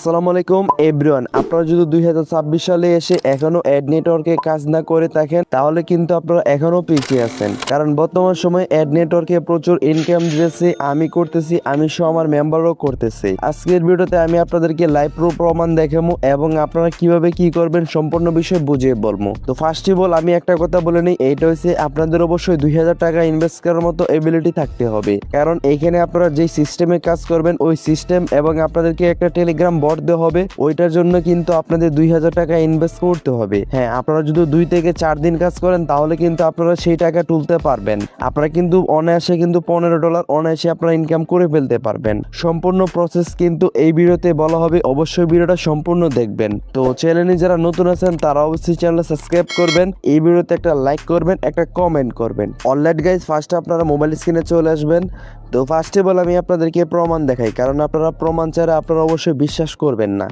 আসসালামু আলাইকুম এভরিওয়ান। আপনারা যদি 2026 সালে এসে এখনো অ্যাড নেটওয়ার্কে কাজ না করে থাকেন তাহলে কিন্তু আপনারা এখনো পিছিয়ে আছেন, কারণ বর্তমান সময়ে অ্যাড নেটওয়ার্কে প্রচুর ইনকাম দিতেছে। আমি করতেছি, আমি সহ আমার মেম্বারও করতেছে। আজকের ভিডিওতে আমি আপনাদেরকে লাইভ প্রমাণ দেখাবো এবং আপনারা কিভাবে কি করবেন সম্পূর্ণ বিষয় বুঝিয়ে বলবো। তো ফার্স্ট অফ অল আমি একটা কথা বলে নিই, এইটা হচ্ছে আপনাদের অবশ্যই 2000 টাকা ইনভেস্ট করার মতো এবিলিটি থাকতে হবে, কারণ এইখানে আপনারা যে সিস্টেমে কাজ করবেন ওই সিস্টেম এবং আপনাদেরকে একটা টেলিগ্রাম বট দেওয়া হবে, ওইটার জন্য কিন্তু আপনাদের 2000 টাকা ইনভেস্ট করতে হবে। হ্যাঁ, আপনারা যদি 2 থেকে 4 দিন কাজ করেন তাহলে কিন্তু আপনারা সেই টাকা তুলতে পারবেন। আপনারা কিন্তু অনায়াসে কিন্তু $15 অনায়াসে আপনারা ইনকাম করে ফেলতে পারবেন। সম্পূর্ণ প্রসেস কিন্তু এই ভিডিওতে বলা হবে, অবশ্যই ভিডিওটা সম্পূর্ণ দেখবেন। তো চ্যানেলে যারা নতুন আছেন তারা অবশ্যই চ্যানেলটা সাবস্ক্রাইব করবেন, এই ভিডিওতে একটা লাইক করবেন, একটা কমেন্ট করবেন। অলরাইট গাইজ, ফার্স্টে আপনারা মোবাইল স্ক্রিনে চলে আসবেন। তো ফার্স্ট অফ অল আমি আপনাদেরকে প্রমাণ দেখাই, কারণ আপনারা প্রমাণ ছাড়া আপনারা অবশ্যই বিশ্বাস করবেন না।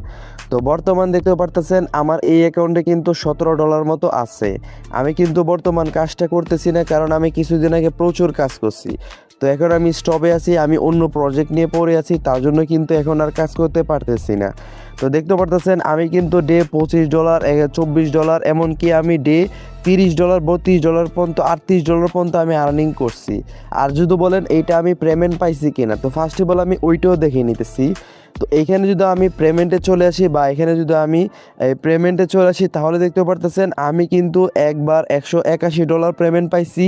তো বর্তমান দেখতে পারতেছেন আমার এই অ্যাকাউন্টে কিন্তু $17 মতো আছে। আমি কিন্তু বর্তমান কাজটা করতেছি না, কারণ আমি কিছুদিন আগে প্রচুর কাজ করছি। তো এখন আমি স্টপে আছি, আমি অন্য প্রজেক্ট নিয়ে পড়ে আছি, তার জন্য কিন্তু এখন আর কাজ করতে পারতেছি না। তো দেখতে পারতেছেন আমি কিন্তু ডে $25, $24, এমনকি আমি ডে $30, $32 পর্যন্ত, $38 পর্যন্ত আমি আর্নিং করছি। আর যদি বলেন এইটা আমি পেমেন্ট পাইছি কিনা, তো ফার্স্ট অফ অল আমি ওইটাও দেখে নিতেছি। তো এইখানে যদি আমি পেমেন্টে চলে আসি বা এখানে যদি আমি পেমেন্টে চলে আসি তাহলে দেখতে পারতেছেন আমি কিন্তু একবার $181 পেমেন্ট পাইছি,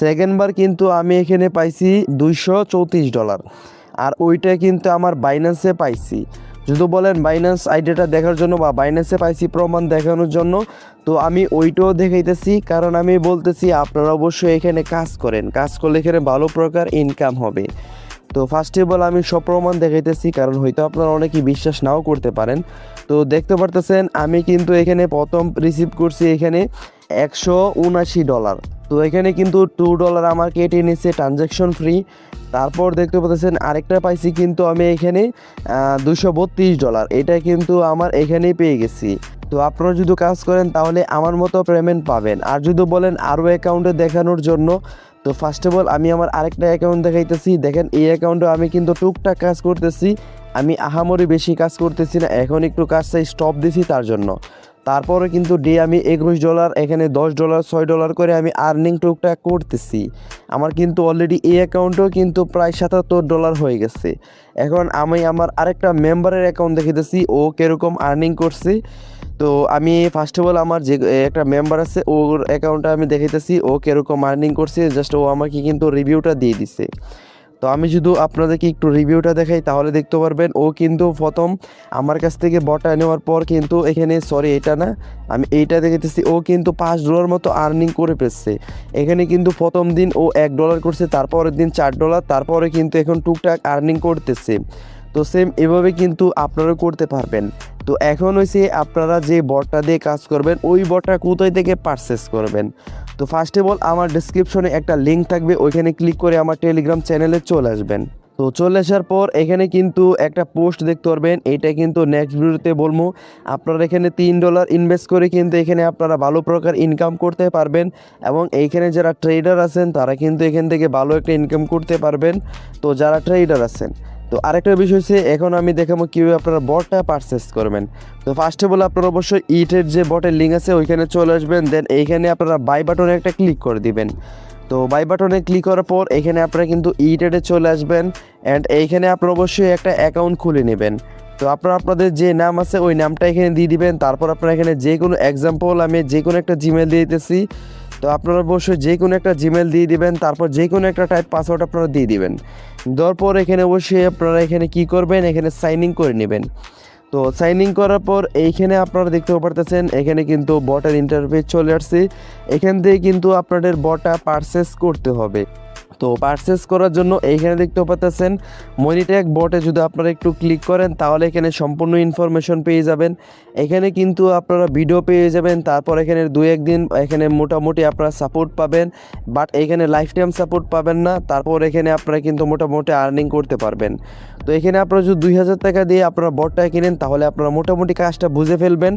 সেকেন্ডবার কিন্তু আমি এখানে পাইছি $234, আর ওইটা কিন্তু আমার বাইন্যান্সে পাইছি। যদি বলেন বাইন্যান্স আইডিটা দেখার জন্য বা বাইন্যান্সে পাইছি প্রমাণ দেখানোর জন্য, তো আমি ওইটাও দেখাইতেছি, কারণ আমি বলতেছি আপনারা অবশ্যই এখানে কাজ করেন, কাজ করলে এখানে ভালো প্রকার ইনকাম হবে। তো ফার্স্ট অফ অল আমি সব প্রমাণ দেখাইতেছি, কারণ হয়তো আপনারা অনেকেই বিশ্বাস নাও করতে পারেন। তো দেখতে পারতেছেন আমি কিন্তু এখানে প্রথম রিসিভ করছি এখানে $179। তো এখানে কিন্তু $2 আমার কেটে নিচ্ছে ট্রানজ্যাকশন ফ্রি। তারপর দেখতে পাচ্ছেন আরেকটা পাইছি কিন্তু আমি এখানে $232, এটা কিন্তু আমার এখানেই পেয়ে গেছি। তো আপনারা যদি কাজ করেন তাহলে আমার মতো পেমেন্ট পাবেন। আর যদি বলেন আরও অ্যাকাউন্টে দেখানোর জন্য, তো ফার্স্ট অফ অল আমি আমার আরেকটা অ্যাকাউন্ট দেখাইতেছি। দেখেন এই অ্যাকাউন্টে আমি কিন্তু টুকটাক কাজ করতেছি, আমি আহামরি বেশি কাজ করতেছি না, এখন একটু কাজটা স্টপ দিছি তার জন্য। তারপরে কিন্তু ডে আমি $21, এখানে $10, $6 করে আমি আর্নিং টুকটাক করতেছি। আমার কিন্তু অলরেডি এই অ্যাকাউন্টেও কিন্তু প্রায় $77 হয়ে গেছে। এখন আমি আমার আরেকটা মেম্বারের অ্যাকাউন্ট দেখাইতেছি ও কীরকম আর্নিং করছে। তো আমি ফার্স্ট অফ অল আমার যে একটা মেম্বার আছে ওর অ্যাকাউন্টটা আমি দেখাইতেছি ও কীরকম আর্নিং করছে, জাস্ট ও আমাকে কিন্তু রিভিউটা দিয়ে দিছে। তো আমি শুধু আপনাদেরকে একটু রিভিউটা দেখাই তাহলে দেখতে পারবেন। ও কিন্তু প্রথম আমার কাছ থেকে বটা নেওয়ার পর কিন্তু এখানে, সরি এটা না, আমি এইটা দেখেছি, ও কিন্তু $5 মতো আর্নিং করে পেয়েছে। এখানে কিন্তু প্রথম দিন ও $1 করছে, তারপরের দিন $4, তারপরে কিন্তু এখন টুকটাক আর্নিং করতেছে। তো সেম এভাবে কিন্তু আপনারা করতে পারবেন। তো এখন হয়েছে আপনারা যে বটটা দিয়ে কাজ করবেন ওই বটটা কোথায় থেকে পারচেস করবেন। তো ফার্স্ট অফ অল আমার ডেসক্রিপশনে একটা লিঙ্ক থাকবে, ওইখানে ক্লিক করে আমার টেলিগ্রাম চ্যানেলে চলে আসবেন। তো চলে আসার পর এখানে কিন্তু একটা পোস্ট দেখতে পারবেন, এটা কিন্তু নেক্সট ভিডিওতে বলবো। আপনারা এখানে $3 ইনভেস্ট করে কিন্তু এখানে আপনারা ভালো প্রকার ইনকাম করতে পারবেন, এবং এইখানে যারা ট্রেডার আছেন তারা কিন্তু এখান থেকে ভালো একটা ইনকাম করতে পারবেন। তো যারা ট্রেডার আছেন, তো আরেকটা বিষয় হচ্ছে এখন আমি দেখাবো কীভাবে আপনারা বটটা পারচেস করবেন। তো ফার্স্ট অফ অল আপনারা অবশ্যই ইটের যে বটের লিঙ্ক আছে ওইখানে চলে আসবেন, দেন এইখানে আপনারা বাই বাটনে একটা ক্লিক করে দিবেন। তো বাই বাটনে ক্লিক করার পর এখানে আপনারা কিন্তু ইটেডে চলে আসবেন, অ্যান্ড এইখানে আপনারা অবশ্যই একটা অ্যাকাউন্ট খুলে নেবেন। তো আপনারা আপনাদের যে নাম আছে ওই নামটা এখানে দিয়ে দিবেন। তারপর আপনারা এখানে যে কোনো এক্সাম্পল আমি যে কোনো একটা জিমেল দিয়ে দিতেছি, তো আপনারা অবশ্যই যে কোনো একটা জিমেল দিয়ে দিবেন। তারপর যে কোনো একটা টাইপ পাসওয়ার্ড আপনারা দিয়ে দিবেন। দেওয়ার পর এখানে অবশ্যই আপনারা এখানে কি করবেন, এখানে সাইন ইন করে নেবেন। তো সাইন ইন করার পর এইখানে আপনারা দেখতে পারতেছেন এখানে কিন্তু বটের ইন্টারফেস চলে আসছে। এখান থেকে কিন্তু আপনাদের বটটা পারচেস করতে হবে। তো পারচেস করার জন্য এইখানে দেখতে পাচ্ছেন মনিট্যাগ বটে যদি আপনারা একটু ক্লিক করেন তাহলে এখানে সম্পূর্ণ ইনফরমেশন পেয়ে যাবেন। এখানে কিন্তু আপনারা ভিডিও পেয়ে যাবেন, তারপর এখানে 2-1 দিন এখানে মোটামুটি আপনারা সাপোর্ট পাবেন, বাট এখানে লাইফ টাইম সাপোর্ট পাবেন না। তারপর এখানে আপনারা কিন্তু মোটামুটি আর্নিং করতে পারবেন। তো এখানে আপনারা যদি 2000 টাকা দিয়ে আপনারা বটটা কিনেন তাহলে আপনারা মোটামুটি কাজটা বুঝে ফেলবেন,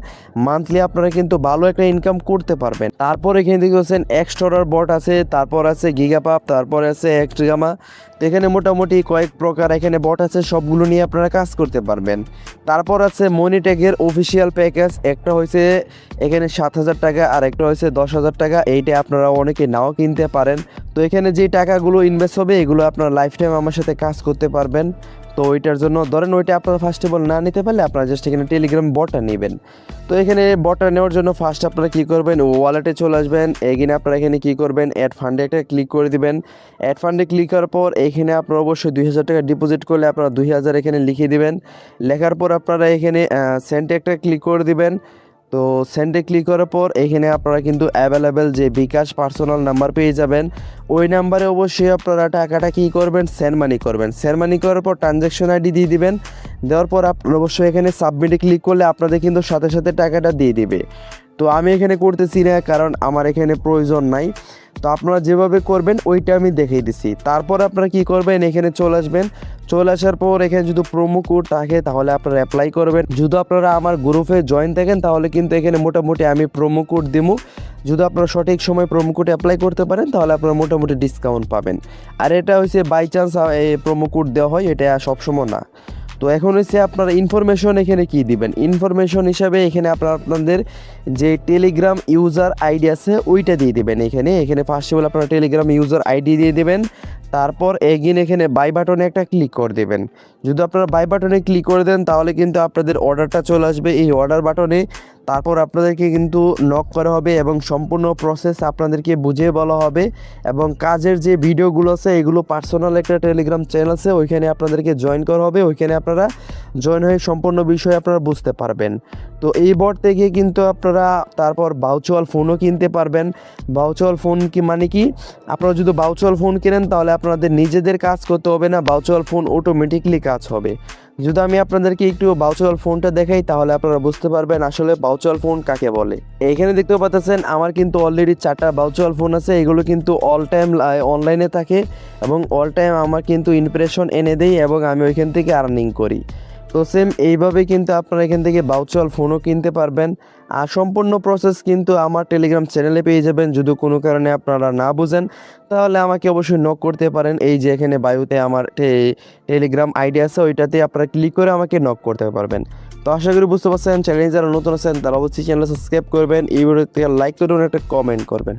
মান্থলি আপনারা কিন্তু ভালো একটা ইনকাম করতে পারবেন। তারপর এখানে দেখতে পাচ্ছেন এক্সট্রার বট আছে, তারপর আছে গিগাপাপ, তারপরে আছে এক্সট্রিগামা। তো এখানে মোটামুটি কয়েক প্রকার এখানে বট আছে, সবগুলো নিয়ে আপনারা কাজ করতে পারবেন। তারপর আছে মনিটেকের অফিসিয়াল প্যাকেজ, একটা হয়েছে এখানে 7000 টাকা আর একটা হয়েছে 10,000 টাকা। এইটা আপনারা অনেকে নাও কিনতে পারেন। তো এখানে যে টাকাগুলো ইনভেস্ট হবে এগুলো আপনারা লাইফ টাইম আমার সাথে কাজ করতে পারবেন। তো ওইটার জন্য ধরেন ওইটা আপনারা ফার্স্ট অফ অল না নিতে পারলে আপনারা জাস্ট এখানে টেলিগ্রাম বটটা নেবেন। তো এখানে বটটা নেওয়ার জন্য ফার্স্ট আপনারা কী করবেন, ওয়ালেটে চলে আসবেন। এখানে আপনারা এখানে কী করবেন, অ্যাড ফান্ডে একটা ক্লিক করে দিবেন। অ্যাড ফান্ডে ক্লিক করার পর এখানে আপনারা অবশ্যই 2000 টাকা ডিপোজিট করলে আপনারা 2000 এখানে লিখে দিবেন। লেখার পর আপনারা এখানে সেন্টে একটা ক্লিক করে দিবেন। তো সেন্ডে ক্লিক করার পর এখানে আপনারা কিন্তু অ্যাভেলেবেল যে বিকাশ পার্সোনাল নাম্বার পেয়ে যাবেন। ওই নাম্বারে অবশ্যই আপনারা টাকাটা কী করবেন, সেন্ড মানি করবেন। সেন্ড মানি করার পর ট্রানজ্যাকশন আইডি দিয়ে দিবেন। দেওয়ার পর আপনারা অবশ্যই এখানে সাবমিটে ক্লিক করলে আপনাদের কিন্তু সাথে সাথে টাকাটা দিয়ে দিবে। তো আমি এখানে করতেছি না, কারণ আমার এখানে প্রয়োজন নাই। তো আপনারা যেভাবে করবেন ওইটা আমি দেখিয়ে দিছি। তারপর আপনারা কি করবেন, এখানে চলে আসবেন। চলে আসার পর এখানে যদি প্রোমো কোড থাকে তাহলে আপনারা অ্যাপ্লাই করবেন। যদি আপনারা আমার গ্রুপে জয়েন থাকেন তাহলে কিন্তু এখানে মোটামুটি আমি প্রোমো কোড দিব। যদি আপনারা সঠিক সময় প্রোমো কোড অ্যাপ্লাই করতে পারেন তাহলে আপনারা মোটামুটি ডিসকাউন্ট পাবেন। আর এটা হচ্ছে বাই চান্স এই প্রোমো কোড দেওয়া হয়, এটা সবসময় না। তো এখন হচ্ছে আপনারা ইনফরমেশন এখানে কি দিবেন, ইনফরমেশন হিসাবে এখানে আপনাদের যে টেলিগ্রাম ইউজার আইডি আছে ওইটা দিয়ে দিবেন। এখানে ফার্স্ট অফ অল আপনারা টেলিগ্রাম ইউজার আইডি দিয়ে দিবেন। তারপর এগিন এখানে বাই বাটনে একটা ক্লিক করে দেবেন। যদি আপনারা বাই বাটনে ক্লিক করে দেন তাহলে কিন্তু আপনাদের অর্ডারটা চলে আসবে এই অর্ডার বাটনে। তারপর আপনাদেরকে কিন্তু নক করা হবে এবং সম্পূর্ণ প্রসেস আপনাদেরকে বুঝিয়ে বলা হবে। এবং কাজের যে ভিডিওগুলো আছে এগুলো পার্সোনাল একটা টেলিগ্রাম চ্যানেল আছে, ওইখানে আপনাদেরকে জয়েন করা হবে। ওইখানে আপনারা জয়েন হয়ে সম্পূর্ণ বিষয় আপনারা বুঝতে পারবেন। তো এই বট থেকে কিন্তু আপনারা তারপর ভার্চুয়াল ফোনও কিনতে পারবেন। ভার্চুয়াল ফোন কি মানে কি, আপনারা যদি ভার্চুয়াল ফোন কিনেন তাহলে আপনাদের নিজেদের কাজ করতে হবে না, ভার্চুয়াল ফোন অটোমেটিকলি কাজ হবে। যদি আমি আপনাদেরকে একটু ভার্চুয়াল ফোনটা দেখাই তাহলে আপনারা বুঝতে পারবেন আসলে ভার্চুয়াল ফোন কাকে বলে। এখানে দেখতে পাচ্ছেন আমার কিন্তু অলরেডি 4টা ভার্চুয়াল ফোন আছে। এগুলো কিন্তু অল টাইম অনলাইনে থাকে এবং অল টাইম আমার কিন্তু ইমপ্রেশন এনে দেয় এবং আমি ওইখান থেকে আর্নিং করি। তো সেম এইভাবে কিন্তু আপনারা এখান থেকে ভার্চুয়াল ফোনও কিনতে পারবেন। আর সম্পূর্ণ প্রসেস কিন্তু আমার টেলিগ্রাম চ্যানেলে পেয়ে যাবেন। যদি কোনো কারণে আপনারা না বুঝেন তাহলে আমাকে অবশ্যই নক করতে পারেন। এই যে এখানে বায়ুতে আমার টেলিগ্রাম আইডি আছে, ওইটাতে আপনারা ক্লিক করে আমাকে নক করতে পারবেন। তো আশা করি বুঝতে পারছেন। চ্যানেলে যারা নতুন আছেন তারা অবশ্যই চ্যানেল সাবস্ক্রাইব করবেন, এই ভিডিওতে লাইক করুন, একটা কমেন্ট করবেন।